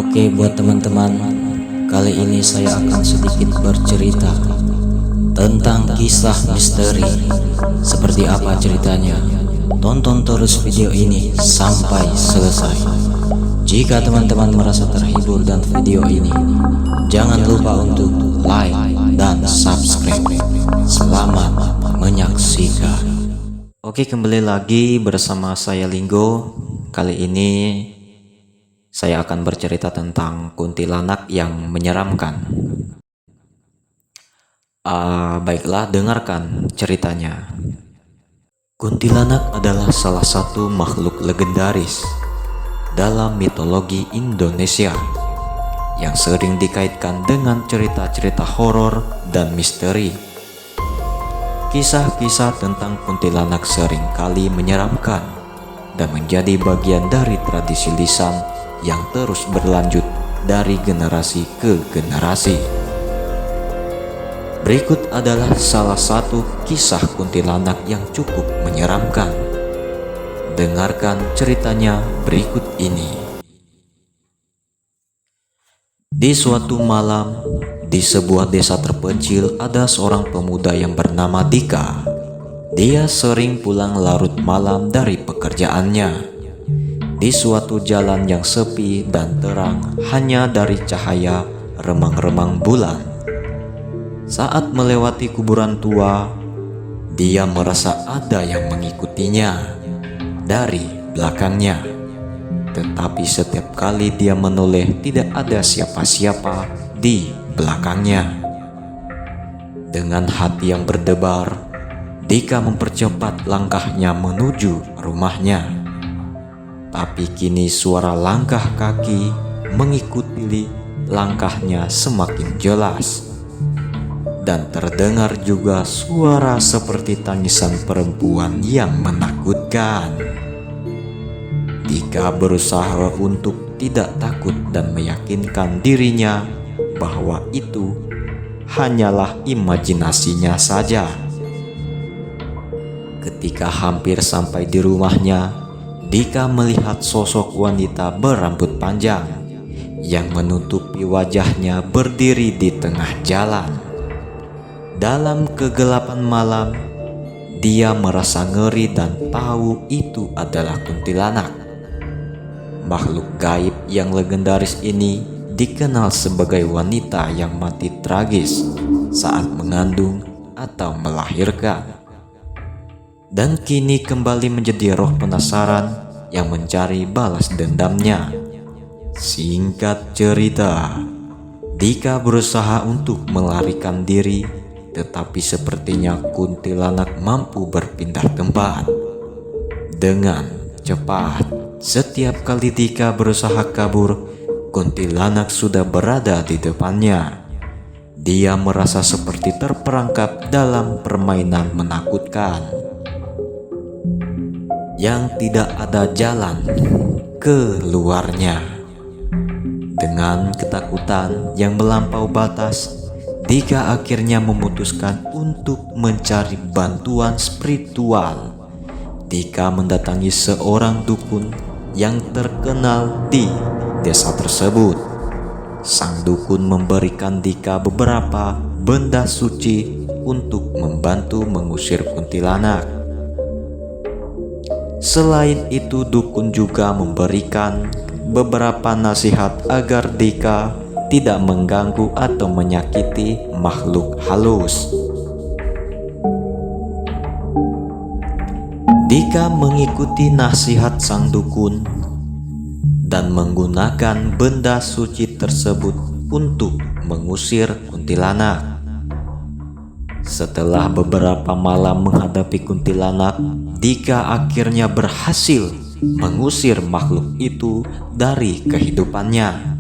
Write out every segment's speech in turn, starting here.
Oke, buat teman-teman, kali ini saya akan sedikit bercerita tentang kisah misteri. Seperti apa ceritanya? Tonton terus video ini sampai selesai. Jika teman-teman merasa terhibur dan video ini, jangan lupa untuk like dan subscribe. Selamat menyaksikan. Oke, kembali lagi bersama saya Linggo. Kali ini saya akan bercerita tentang kuntilanak yang menyeramkan. Baiklah, dengarkan ceritanya. Kuntilanak adalah salah satu makhluk legendaris dalam mitologi Indonesia yang sering dikaitkan dengan cerita-cerita horor dan misteri. Kisah-kisah tentang kuntilanak seringkali menyeramkan dan menjadi bagian dari tradisi lisan yang terus berlanjut dari generasi ke generasi. Berikut adalah salah satu kisah kuntilanak yang cukup menyeramkan. Dengarkan ceritanya berikut ini. Di suatu malam, di sebuah desa terpencil ada seorang pemuda yang bernama Dika. Dia sering pulang larut malam dari pekerjaannya. Di suatu jalan yang sepi dan terang hanya dari cahaya remang-remang bulan. Saat melewati kuburan tua, dia merasa ada yang mengikutinya dari belakangnya. Tetapi setiap kali dia menoleh, tidak ada siapa-siapa di belakangnya. Dengan hati yang berdebar, Dika mempercepat langkahnya menuju rumahnya. Tapi kini suara langkah kaki mengikuti langkahnya semakin jelas. Dan terdengar juga suara seperti tangisan perempuan yang menakutkan. Dika berusaha untuk tidak takut dan meyakinkan dirinya bahwa itu hanyalah imajinasinya saja. Ketika hampir sampai di rumahnya, Dika melihat sosok wanita berambut panjang yang menutupi wajahnya berdiri di tengah jalan. Dalam kegelapan malam, dia merasa ngeri dan tahu itu adalah kuntilanak. Makhluk gaib yang legendaris ini dikenal sebagai wanita yang mati tragis saat mengandung atau melahirkan. Dan kini kembali menjadi roh penasaran yang mencari balas dendamnya. Singkat cerita, Dika berusaha untuk melarikan diri, tetapi sepertinya kuntilanak mampu berpindah tempat. Dengan cepat, setiap kali Dika berusaha kabur, kuntilanak sudah berada di depannya. Dia merasa seperti terperangkap dalam permainan menakutkan yang tidak ada jalan keluarnya. Dengan ketakutan yang melampaui batas, Dika akhirnya memutuskan untuk mencari bantuan spiritual. Dika mendatangi seorang dukun yang terkenal di desa tersebut. Sang dukun memberikan Dika beberapa benda suci untuk membantu mengusir kuntilanak. Selain itu, dukun juga memberikan beberapa nasihat agar Dika tidak mengganggu atau menyakiti makhluk halus. Dika mengikuti nasihat sang dukun dan menggunakan benda suci tersebut untuk mengusir kuntilanak. Setelah beberapa malam menghadapi kuntilanak, Dika akhirnya berhasil mengusir makhluk itu dari kehidupannya.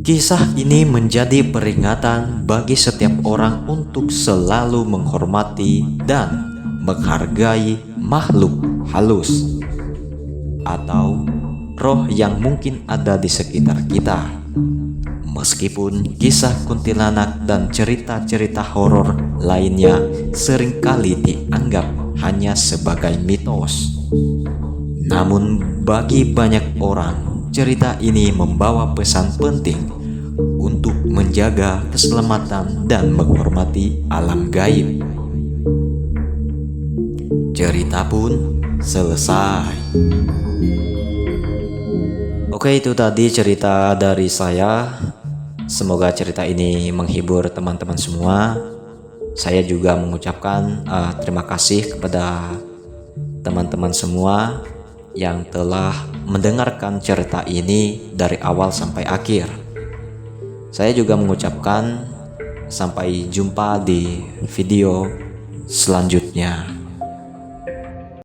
Kisah ini menjadi peringatan bagi setiap orang untuk selalu menghormati dan menghargai makhluk halus atau roh yang mungkin ada di sekitar kita. Meskipun kisah kuntilanak dan cerita-cerita horor lainnya seringkali dianggap hanya sebagai mitos, namun Bagi banyak orang, cerita ini membawa pesan penting untuk menjaga keselamatan dan menghormati alam gaib. Cerita pun selesai. Oke, itu tadi cerita dari saya. Semoga cerita ini menghibur teman-teman semua. Saya juga mengucapkan terima kasih kepada teman-teman semua yang telah mendengarkan cerita ini dari awal sampai akhir. Saya juga mengucapkan sampai jumpa di video selanjutnya.